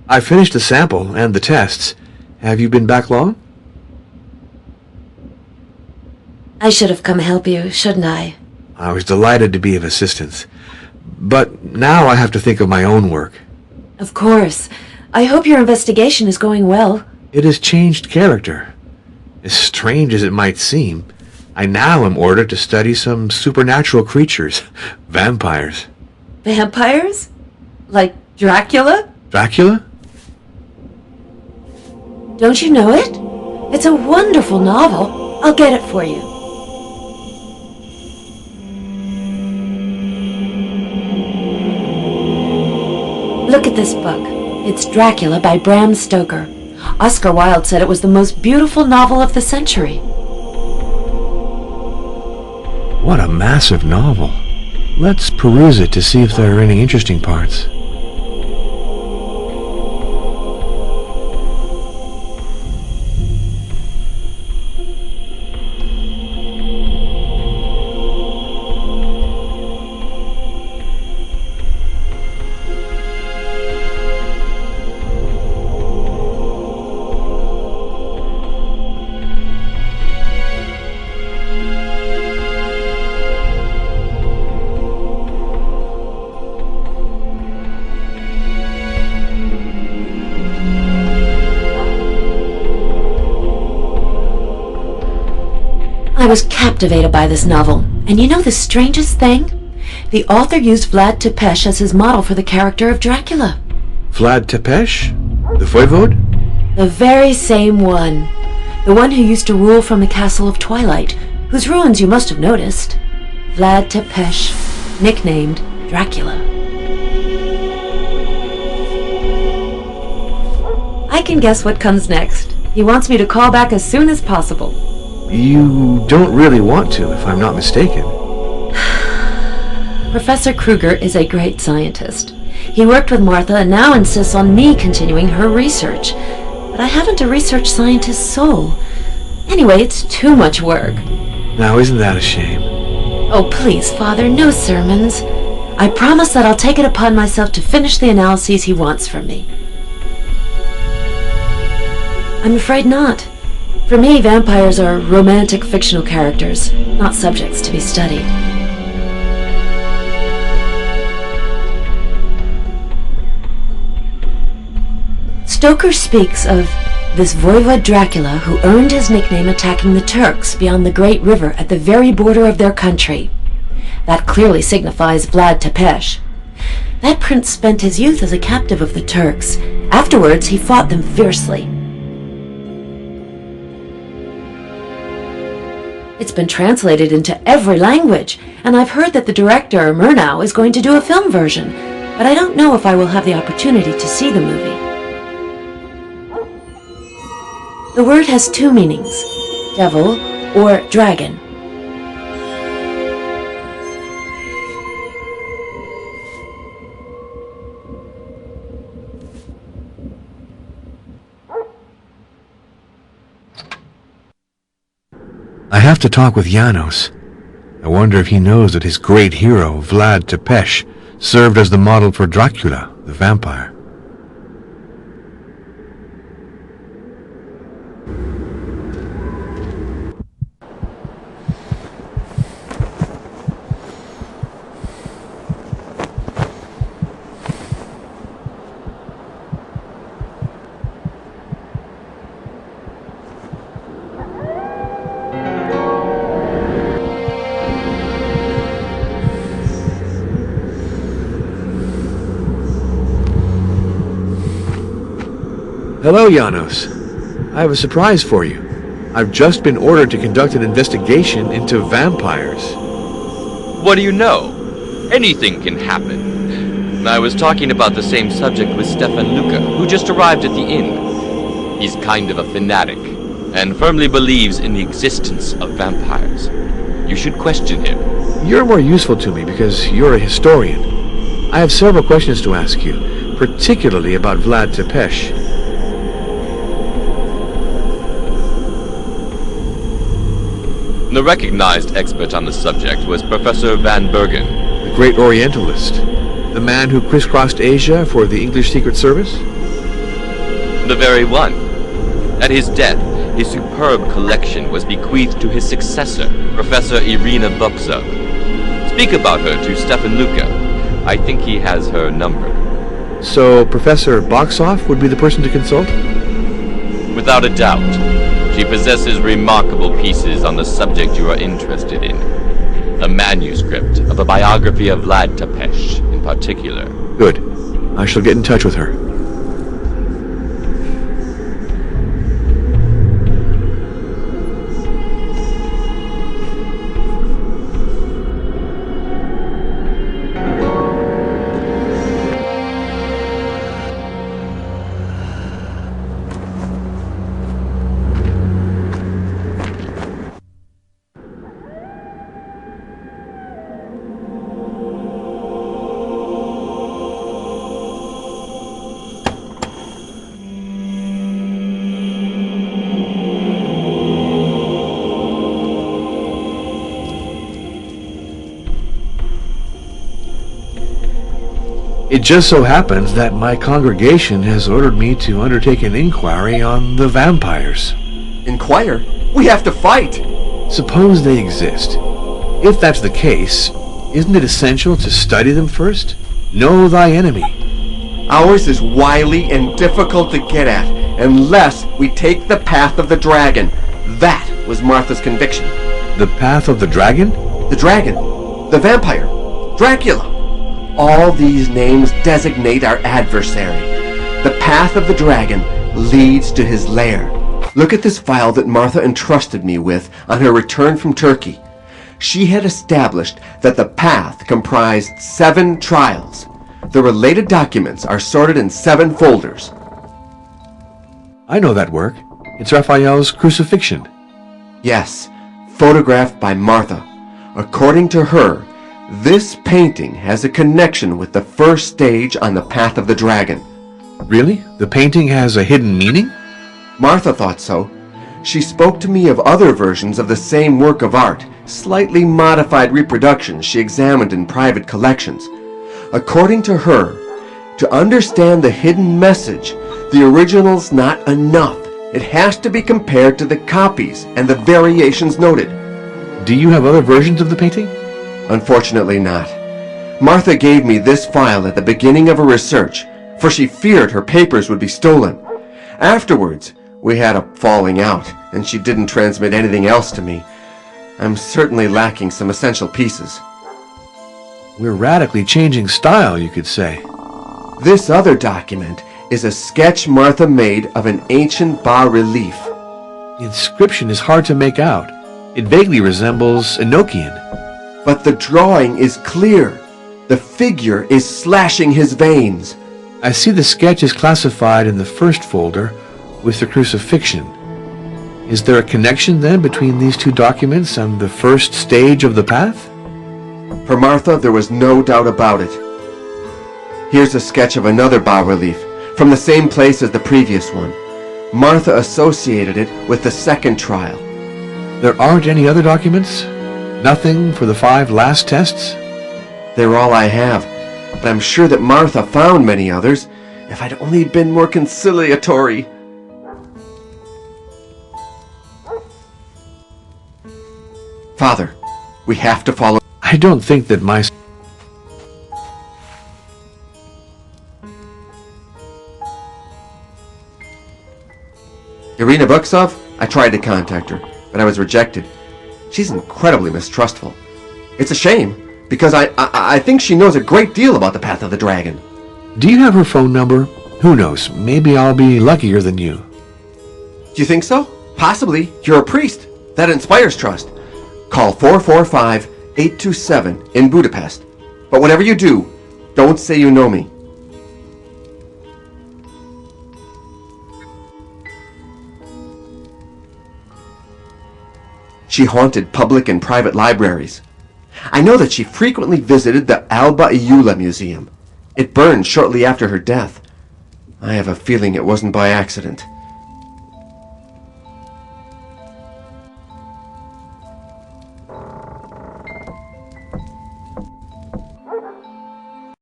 I finished the sample and the tests. Have you been back long? I should have come help you, shouldn't I? I was delighted to be of assistance. But now I have to think of my own work. Of course. I hope your investigation is going well. It has changed character. As strange as it might seem, I now am ordered to study some supernatural creatures, vampires. Vampires? Like Dracula? Dracula? Don't you know it? It's a wonderful novel. I'll get it for you. Look at this book. It's Dracula by Bram Stoker. Oscar Wilde said it was the most beautiful novel of the century. What a massive novel. Let's peruse it to see if there are any interesting parts. I was captivated by this novel, and you know the strangest thing? The author used Vlad Tepes as his model for the character of Dracula. Vlad Tepes? The voivode? The very same one. The one who used to rule from the Castle of Twilight, whose ruins you must have noticed. Vlad Tepes, nicknamed Dracula. I can guess what comes next. He wants me to call back as soon as possible. You don't really want to, if I'm not mistaken. Professor Kruger is a great scientist. He worked with Martha and now insists on me continuing her research. But I haven't a research scientist's soul. Anyway, it's too much work. Now, isn't that a shame? Oh, please, Father, no sermons. I promise that I'll take it upon myself to finish the analyses he wants from me. I'm afraid not. For me, vampires are romantic fictional characters, not subjects to be studied. Stoker speaks of this voivode Dracula who earned his nickname attacking the Turks beyond the Great River at the very border of their country. That clearly signifies Vlad Tepes. That prince spent his youth as a captive of the Turks. Afterwards, he fought them fiercely. It's been translated into every language, and I've heard that the director, Murnau, is going to do a film version, but I don't know if I will have the opportunity to see the movie. The word has two meanings, devil or dragon. I have to talk with Janos. I wonder if he knows that his great hero, Vlad Tepes, served as the model for Dracula, the vampire. Hello, Janos. I have a surprise for you. I've just been ordered to conduct an investigation into vampires. What do you know? Anything can happen. I was talking about the same subject with Stefan Luca, who just arrived at the inn. He's kind of a fanatic, and firmly believes in the existence of vampires. You should question him. You're more useful to me because you're a historian. I have several questions to ask you, particularly about Vlad Tepes. The recognized expert on the subject was Professor Van Bergen. The great Orientalist. The man who crisscrossed Asia for the English Secret Service? The very one. At his death, his superb collection was bequeathed to his successor, Professor Irina Buxov. Speak about her to Stefan Luca. I think he has her number. So Professor Boxoff would be the person to consult? Without a doubt. She possesses remarkable pieces on the subject you are interested in. A manuscript of a biography of Vlad Tepes, in particular. Good. I shall get in touch with her. It just so happens that my congregation has ordered me to undertake an inquiry on the vampires. Inquire? We have to fight! Suppose they exist. If that's the case, isn't it essential to study them first? Know thy enemy. Ours is wily and difficult to get at, unless we take the path of the dragon. That was Martha's conviction. The path of the dragon? The dragon. The vampire. Dracula. All these names designate our adversary. The path of the dragon leads to his lair. Look at this file that Martha entrusted me with on her return from Turkey. She had established that the path comprised 7 trials. The related documents are sorted in 7 folders. I know that work. It's Raphael's Crucifixion. Yes, photographed by Martha. According to her, this painting has a connection with the first stage on the path of the dragon. Really? The painting has a hidden meaning? Martha thought so. She spoke to me of other versions of the same work of art, slightly modified reproductions she examined in private collections. According to her, to understand the hidden message, the original's not enough. It has to be compared to the copies and the variations noted. Do you have other versions of the painting? Unfortunately not. Martha gave me this file at the beginning of her research, for she feared her papers would be stolen. Afterwards, we had a falling out, and she didn't transmit anything else to me. I'm certainly lacking some essential pieces. We're radically changing style, you could say. This other document is a sketch Martha made of an ancient bas-relief. The inscription is hard to make out. It vaguely resembles Enochian. But the drawing is clear. The figure is slashing his veins. I see the sketch is classified in the first folder with the crucifixion. Is there a connection then between these 2 documents and the first stage of the path? For Martha, there was no doubt about it. Here's a sketch of another bas-relief, from the same place as the previous one. Martha associated it with the second trial. There aren't any other documents? Nothing for the 5 last tests? They're all I have, but I'm sure that Martha found many others, if I'd only been more conciliatory. Father, we have to follow. I don't think that my... Irina Buxov? I tried to contact her, but I was rejected. She's incredibly mistrustful. It's a shame, because I think she knows a great deal about the Path of the Dragon. Do you have her phone number? Who knows? Maybe I'll be luckier than you. Do you think so? Possibly. You're a priest. That inspires trust. Call 445-827 in Budapest. But whenever you do, don't say you know me. She haunted public and private libraries. I know that she frequently visited the Alba Iula Museum. It burned shortly after her death. I have a feeling it wasn't by accident.